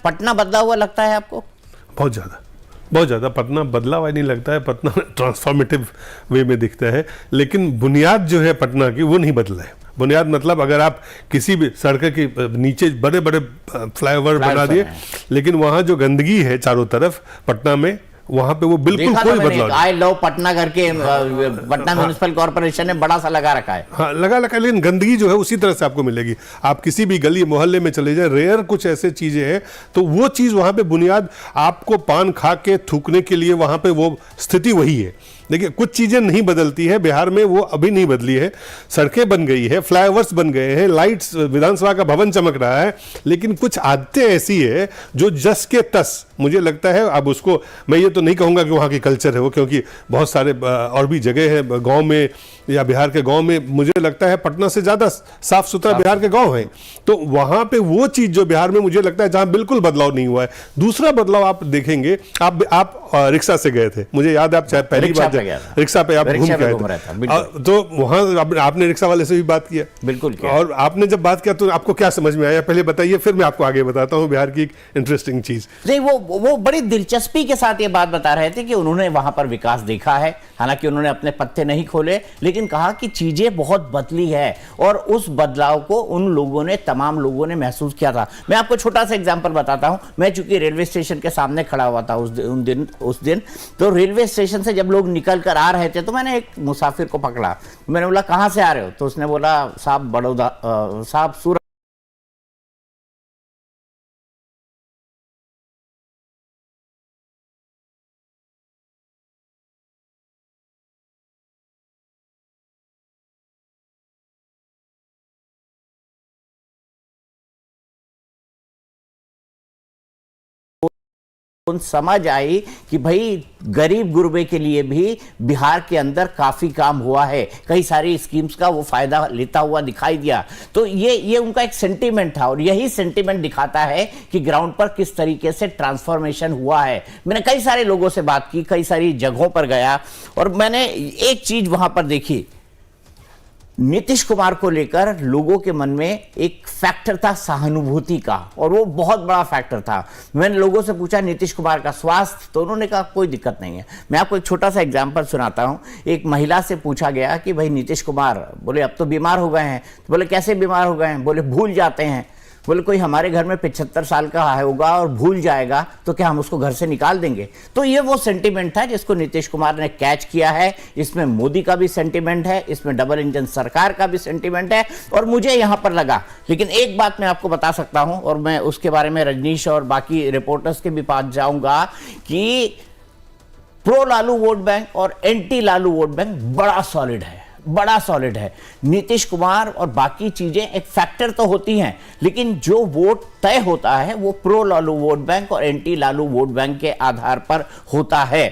पटना बदला हुआ लगता है आपको? बहुत ज़्यादा पटना बदला हुआ नहीं लगता है, पटना ट्रांसफॉर्मेटिव वे में दिखता है, लेकिन बुनियाद जो है पटना की वो नहीं बदला है। बुनियाद मतलब अगर आप किसी भी सड़क के नीचे बड़े बड़े फ्लाईओवर बना दिए, लेकिन वहाँ जो गंदगी है चारों तरफ पटना में, वहां पे वो बिल्कुल कोई बदलाव नहीं। आई लव पटना करके पटना म्युनिसिपल कॉर्पोरेशन ने बड़ा सा लगा रखा है। हाँ, लगा लेकिन गंदगी जो है उसी तरह से आपको मिलेगी। आप किसी भी गली मोहल्ले में चले जाए, रेयर कुछ ऐसे चीजें हैं, तो वो चीज वहां पे बुनियाद आपको पान खा के थूकने के लिए वहां पे वो स्थिति वही है। देखिए कुछ चीज़ें नहीं बदलती है बिहार में, वो अभी नहीं बदली है। सड़कें बन गई है, फ्लाईओवर्स बन गए हैं, लाइट्स, विधानसभा का भवन चमक रहा है, लेकिन कुछ आदतें ऐसी है जो जस के तस, मुझे लगता है। अब उसको मैं ये तो नहीं कहूँगा कि वहाँ की कल्चर है वो, क्योंकि बहुत सारे और भी जगह है गाँव में या बिहार के गाँव में, मुझे लगता है पटना से ज़्यादा साफ सुथरा बिहार के गाँव हैं। तो वहाँ पे वो चीज़ जो बिहार में मुझे लगता है जहाँ बिल्कुल बदलाव नहीं हुआ है। दूसरा बदलाव आप देखेंगे, आप रिक्शा से गए थे, मुझे याद है, आप चाहे पहली बार रिक्शा पे आप घूम के आए थे, तो वहां आपने रिक्शा वाले से भी बात किया? बिल्कुल किया। और आपने जब बात किया तो आपको क्या समझ में आया, पहले बताइए, फिर मैं आपको आगे बताता हूँ बिहार की एक इंटरेस्टिंग चीज। नहीं, वो बड़ी दिलचस्पी के साथ ये बात बता रहे थे कि उन्होंने वहां पर विकास देखा है, हालांकि उन्होंने अपने पत्ते नहीं खोले, लेकिन कहा कि चीजें बहुत बदली है और उस बदलाव को उन लोगों ने, तमाम लोगों ने महसूस किया था। मैं आपको छोटा सा एग्जांपल बताता हूं। मैं चूंकि रेलवे स्टेशन के सामने खड़ा हुआ था उस दिन, तो रेलवे स्टेशन से जब लोग निकल कर आ रहे थे तो मैंने एक मुसाफिर को पकड़ा। मैंने बोला कहां से आ रहे हो? तो उसने बोला साहब बड़ौदा, साहब सूरत। उन समझ आई कि भाई गरीब गुरबे के लिए भी बिहार के अंदर काफी काम हुआ है, कई सारी स्कीम्स का वो फायदा लेता हुआ दिखाई दिया। तो ये उनका एक सेंटीमेंट था और यही सेंटीमेंट दिखाता है कि ग्राउंड पर किस तरीके से ट्रांसफॉर्मेशन हुआ है। मैंने कई सारे लोगों से बात की, कई सारी जगहों पर गया और मैंने एक चीज वहां पर देखी, नीतीश कुमार को लेकर लोगों के मन में एक फैक्टर था सहानुभूति का, और वो बहुत बड़ा फैक्टर था। मैंने लोगों से पूछा नीतीश कुमार का स्वास्थ्य, तो उन्होंने कहा कोई दिक्कत नहीं है। मैं आपको एक छोटा सा एग्जांपल सुनाता हूं। एक महिला से पूछा गया कि भाई नीतीश कुमार, बोले अब तो बीमार हो गए हैं। तो बोले कैसे बीमार हो गए हैं? बोले भूल जाते हैं। बोले कोई हमारे घर में 75 साल का होगा और भूल जाएगा तो क्या हम उसको घर से निकाल देंगे? तो ये वो सेंटीमेंट था जिसको नीतीश कुमार ने कैच किया है। इसमें मोदी का भी सेंटीमेंट है, इसमें डबल इंजन सरकार का भी सेंटीमेंट है, और मुझे यहां पर लगा। लेकिन एक बात मैं आपको बता सकता हूं, और मैं उसके बारे में रजनीश और बाकी रिपोर्टर्स के भी पास जाऊंगा, कि प्रो लालू वोट बैंक और एंटी लालू वोट बैंक बड़ा सॉलिड है, बड़ा सॉलिड है। नीतीश कुमार और बाकी चीजें एक फैक्टर तो होती हैं, लेकिन जो वोट तय होता है वो प्रो लालू वोट बैंक और एंटी लालू वोट बैंक के आधार पर होता है।